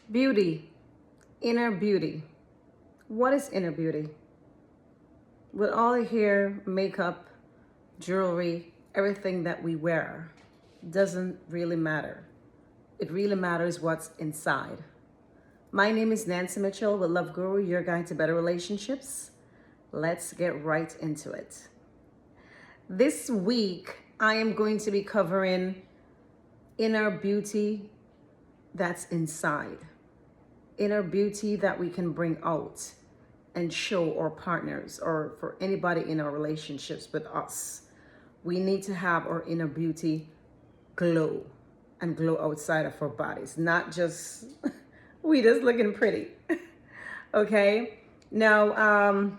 Beauty, inner beauty. What is inner beauty? With all the hair, makeup, jewelry, everything that we wear doesn't really matter. It really matters what's inside. My name is Nancy Mitchell with Love Guru, your guide to better relationships. Let's get right into it. This week, I am going to be covering inner beauty that's inside. Inner beauty that we can bring out and show our partners or for anybody in our relationships with us. We need to have our inner beauty glow and glow outside of our bodies, not just we just looking pretty. Okay. Now,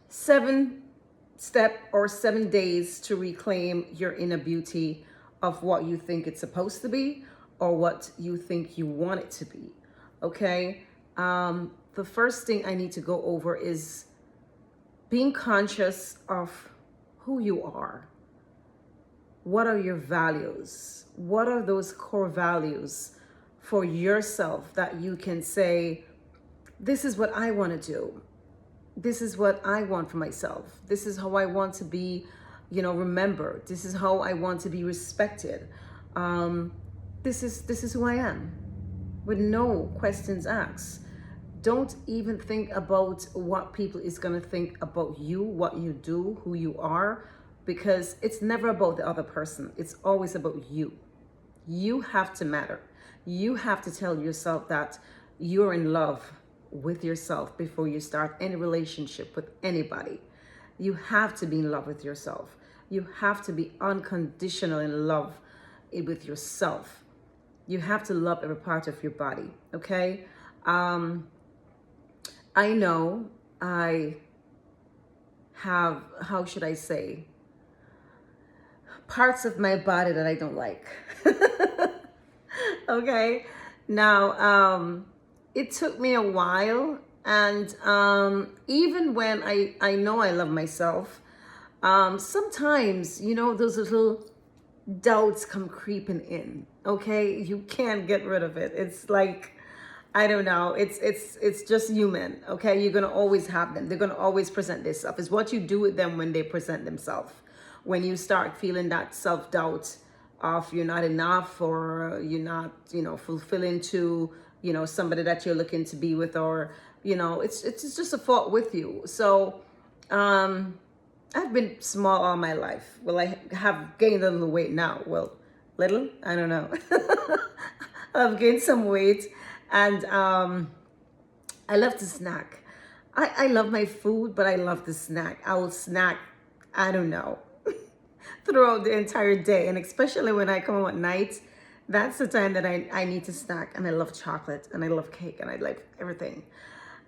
7 days to reclaim your inner beauty of what you think it's supposed to be or what you think you want it to be. Okay. The first thing I need to go over is being conscious of who you are. What are your values? What are those core values for yourself that you can say, this is what I want to do. This is what I want for myself. This is how I want to be, remembered. This is how I want to be respected. This is who I am, with no questions asked. Don't even think about what people is going to think about you, what you do, who you are, because it's never about the other person. It's always about you. You have to matter. You have to tell yourself that you're in love with yourself before you start any relationship with anybody. You have to be in love with yourself. You have to be unconditional in love with yourself. You have to love every part of your body, okay? I know I have, how should I say, parts of my body that I don't like. Okay. Now, it took me a while, and even when I know I love myself, sometimes, those little doubts come creeping in. Okay. You can't get rid of it. It's like, I don't know. It's just human. Okay. You're going to always have them. They're going to always present this stuff. It's what you do with them when they present themselves. When you start feeling that self-doubt of you're not enough, or you're not, fulfilling to, somebody that you're looking to be with, or, it's just a fault with you. So, I've been small all my life. Well, I have gained a little weight now. Well, little, I don't know. I've gained some weight, and I love to snack. I love my food, but I love to snack. I will snack, I don't know, throughout the entire day. And especially when I come home at night, that's the time that I need to snack. And I love chocolate, and I love cake, and I like everything.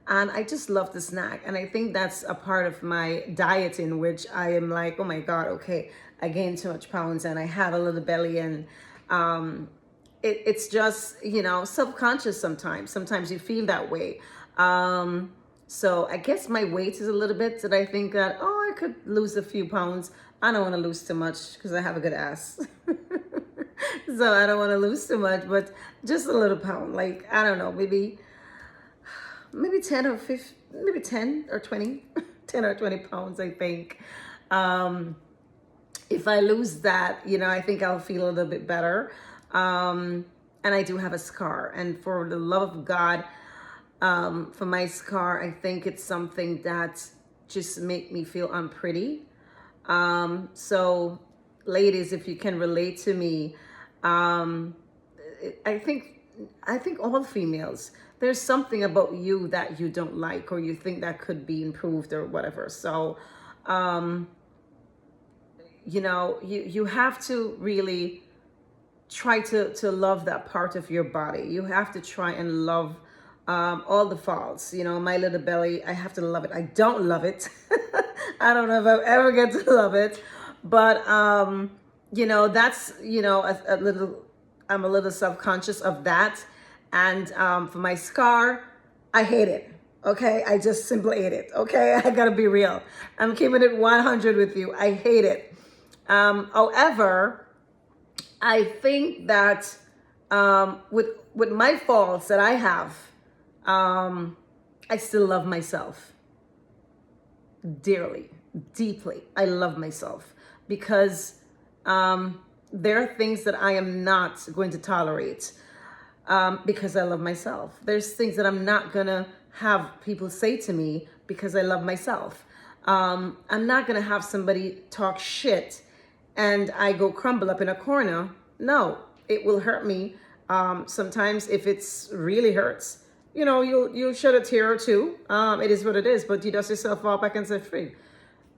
And I just love to snack. And I think that's a part of my diet in which I am like, oh my God, okay, I gained too much pounds and I have a little belly. And it's just, subconscious sometimes. Sometimes you feel that way. So I guess my weight is a little bit that I think that, oh, I could lose a few pounds. I don't want to lose too much because I have a good ass. So I don't want to lose too much, but just a little pound. Like, I don't know, maybe 10 or 15, maybe 10 or 20, 10 or 20 pounds, I think. If I lose that, I think I'll feel a little bit better. And I do have a scar. And for the love of God, for my scar, I think it's something that just make me feel unpretty. So ladies, if you can relate to me, I think all females, there's something about you that you don't like, or you think that could be improved or whatever. So, you have to really try to love that part of your body. You have to try and love all the faults. My little belly, I have to love it. I don't love it. I don't know if I'll ever get to love it, but that's a little. I'm a little self-conscious of that, and for my scar, I hate it. Okay, I just simply hate it. Okay, I gotta be real. I'm keeping it 100 with you. I hate it. However, I think that with with my faults that I have, I still love myself dearly, deeply. I love myself because there are things that I am not going to tolerate because I love myself. There's things that I'm not gonna have people say to me because I love myself. I'm not gonna have somebody talk shit and I go crumble up in a corner. No, it will hurt me. Sometimes if it's really hurts, you know, you'll shed a tear or two. It is what it is, but you dust yourself off back and say, free.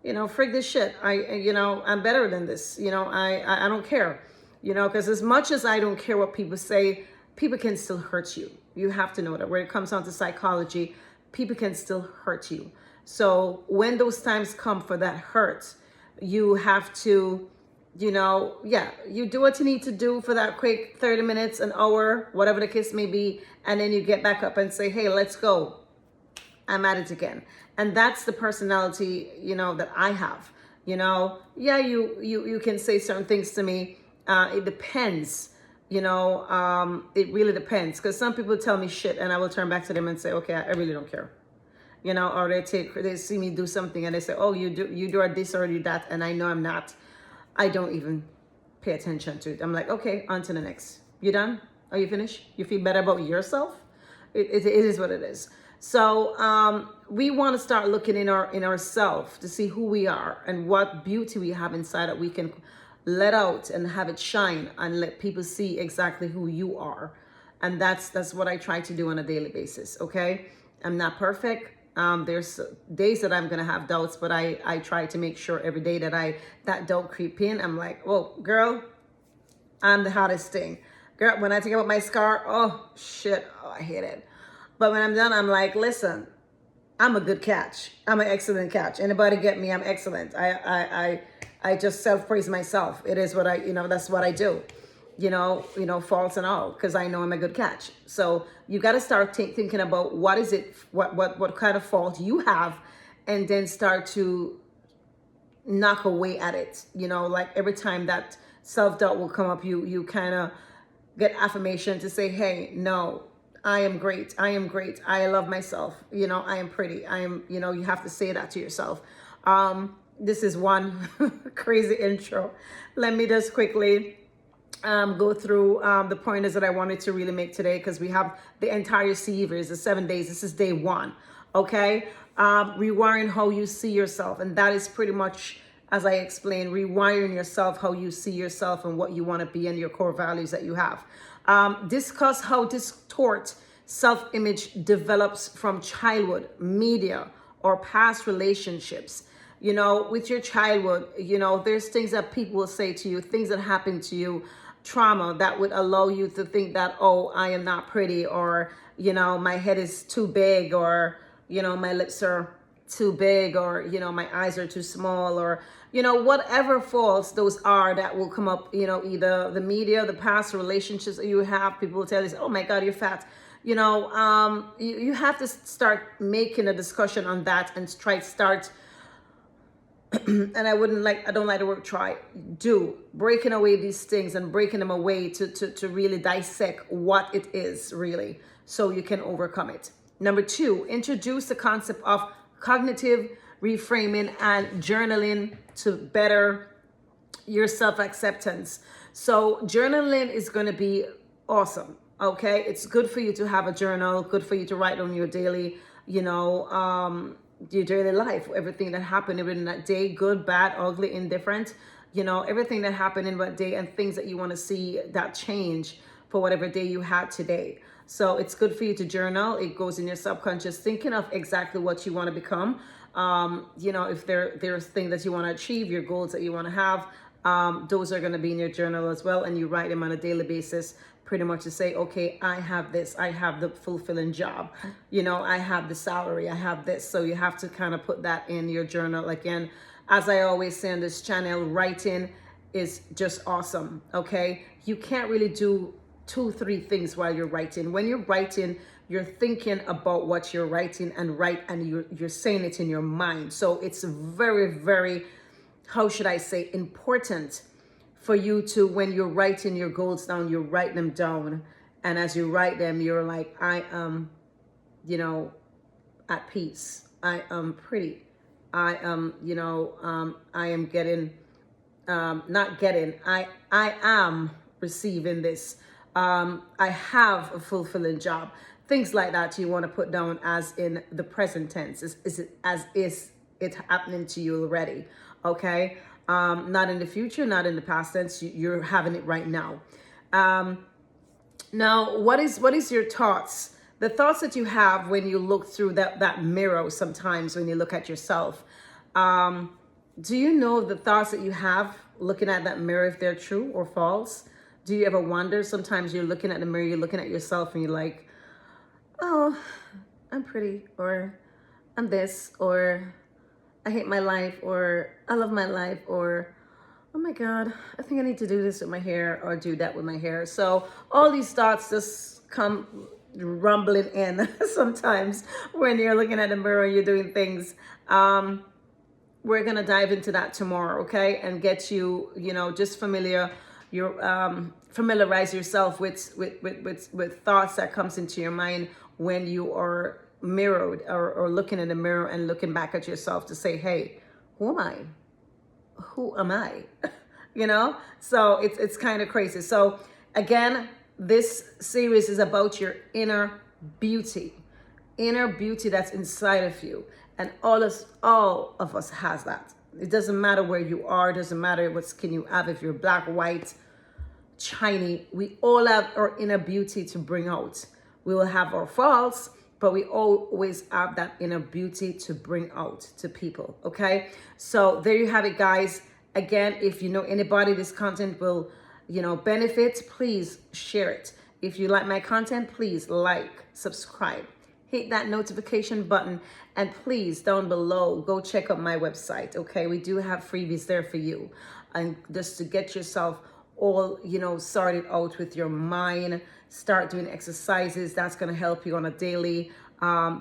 You know, frig this shit. I'm better than this. I don't care. Because as much as I don't care what people say, people can still hurt you. You have to know that when it comes down to psychology, people can still hurt you. So when those times come for that hurt, you have to, you do what you need to do for that quick 30 minutes, an hour, whatever the case may be. And then you get back up and say, hey, let's go. I'm at it again. And that's the personality, that I have. You can say certain things to me. It depends. It really depends. Because some people tell me shit and I will turn back to them and say, okay, I really don't care. Or they see me do something and they say, oh, you do this or you that. And I know I'm not. I don't even pay attention to it. I'm like, okay, on to the next. You done? Are you finished? You feel better about yourself? It is what it is. So we want to start looking in ourselves to see who we are and what beauty we have inside that we can let out and have it shine and let people see exactly who you are. And that's what I try to do on a daily basis. Okay, I'm not perfect. There's days that I'm gonna have doubts, but I try to make sure every day that doubt creep in. I'm like, oh girl, I'm the hottest thing. Girl, when I think about my scar, oh shit, oh, I hate it. But when I'm done, I'm like, listen, I'm a good catch. I'm an excellent catch. Anybody get me? I'm excellent. I just self-praise myself. It is what that's what I do. Faults and all, because I know I'm a good catch. So you got to start thinking about what is it, what kind of fault you have, and then start to knock away at it. Like every time that self-doubt will come up, you kind of get affirmation to say, hey, no, I am great. I am great. I love myself. I am pretty. I am, you have to say that to yourself. This is one crazy intro. Let me just quickly go through the pointers that I wanted to really make today, because we have the entire series, the 7 days. This is day 1. Okay. Rewiring how you see yourself. And that is pretty much, as I explained, rewiring yourself, how you see yourself and what you want to be and your core values that you have. Discuss how distort self-image develops from childhood, media, or past relationships. With your childhood, there's things that people will say to you, things that happen to you, trauma that would allow you to think that, oh, I am not pretty, or, my head is too big, or, my lips are too big, or, my eyes are too small, or, whatever faults those are that will come up, either the media, the past relationships that you have, people will tell you, oh my God, you're fat. You have to start making a discussion on that and start and I don't like the word try, breaking away these things and breaking them away to really dissect what it is really, so you can overcome it. Number 2, introduce the concept of cognitive reframing and journaling to better your self-acceptance. So journaling is going to be awesome. Okay. It's good for you to have a journal, good for you to write on your daily, your daily life, everything that happened in that day, good, bad, ugly, indifferent, everything that happened in that day and things that you want to see that change for whatever day you had today. So it's good for you to journal. It goes in your subconscious, thinking of exactly what you want to become. If there's things that you want to achieve, your goals that you want to have, those are going to be in your journal as well. And you write them on a daily basis, pretty much to say, okay, I have this, I have the fulfilling job, I have the salary, I have this. So you have to kind of put that in your journal. Again, as I always say on this channel, writing is just awesome. Okay. You can't really do 2-3 things while you're writing. When you're writing, you're thinking about what you're writing and you're saying it in your mind. So it's very, very, how should I say, important for you to, when you're writing your goals down, you write them down And as you write them, you're like, I am, you know, at peace. I am pretty. I am, I am getting, not getting, I am receiving this. I have a fulfilling job. Things like that you want to put down as in the present tense. Is it as is it happening to you already? Okay. Not in the future, not in the past tense. You're having it right now. Now, what is your thoughts? The thoughts that you have when you look through that mirror sometimes when you look at yourself. Do you know the thoughts that you have looking at that mirror, if they're true or false? Do you ever wonder, sometimes you're looking at the mirror, you're looking at yourself and you're like, oh, I'm pretty, or I'm this, or I hate my life, or I love my life, or oh my God, I think I need to do this with my hair or do that with my hair. So all these thoughts just come rumbling in sometimes when you're looking at the mirror and you're doing things. We're going to dive into that tomorrow, okay? And get you, just familiarize yourself with thoughts that comes into your mind when you are mirrored or looking in the mirror and looking back at yourself to say, hey, who am I? Who am I? So it's kind of crazy. So again, this series is about your inner beauty that's inside of you. And all of us has that. It doesn't matter where you are. It doesn't matter what skin you have. If you're black, white, shiny, we all have our inner beauty to bring out. We will have our faults, but we always have that inner beauty to bring out to people. Okay. So there you have it, guys. Again, if you know anybody this content will, benefit, please share it. If you like my content, please like, subscribe, hit that notification button, and please down below, go check out my website. Okay. We do have freebies there for you. And just to get yourself all, sorted out with your mind, start doing exercises. That's going to help you on a daily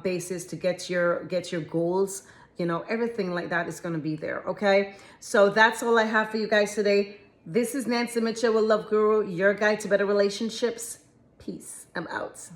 basis to get your goals. Everything like that is going to be there. Okay. So that's all I have for you guys today. This is Nancy Mitchell with Love Guru, your guide to better relationships. Peace. I'm out.